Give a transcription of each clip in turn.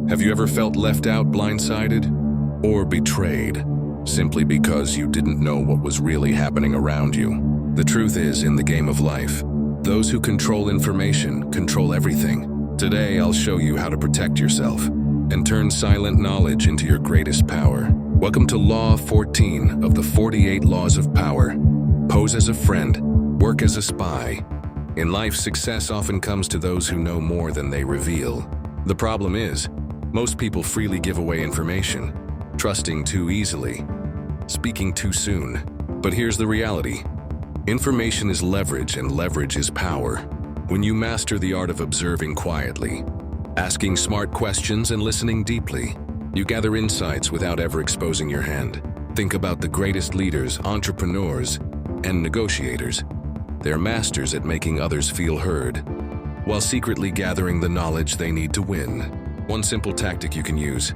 Have you ever felt left out, blindsided, or betrayed, simply because you didn't know what was really happening around you? The truth is, in the game of life, those who control information control everything. Today, I'll show you how to protect yourself and turn silent knowledge into your greatest power. Welcome to Law 14 of the 48 Laws of Power. Pose as a friend, work as a spy. In life, success often comes to those who know more than they reveal. The problem is, most people freely give away information, trusting too easily, speaking too soon. But here's the reality. Information is leverage, and leverage is power. When you master the art of observing quietly, asking smart questions and listening deeply, you gather insights without ever exposing your hand. Think about the greatest leaders, entrepreneurs, and negotiators. They're masters at making others feel heard, while secretly gathering the knowledge they need to win. One simple tactic you can use: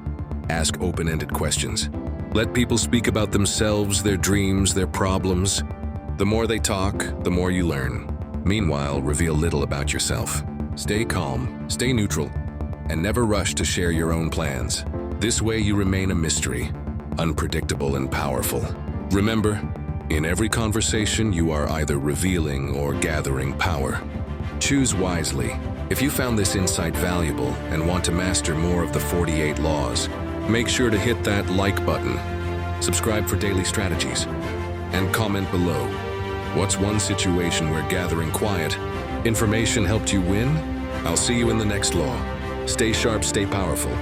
ask open-ended questions. Let people speak about themselves, their dreams, their problems. The more they talk, the more you learn. Meanwhile, reveal little about yourself. Stay calm, stay neutral, and never rush to share your own plans. This way you remain a mystery, unpredictable and powerful. Remember, in every conversation you are either revealing or gathering power. Choose wisely. If you found this insight valuable and want to master more of the 48 laws, make sure to hit that like button, subscribe for daily strategies, and comment below. What's one situation where gathering quiet information helped you win? I'll see you in the next law. Stay sharp, stay powerful.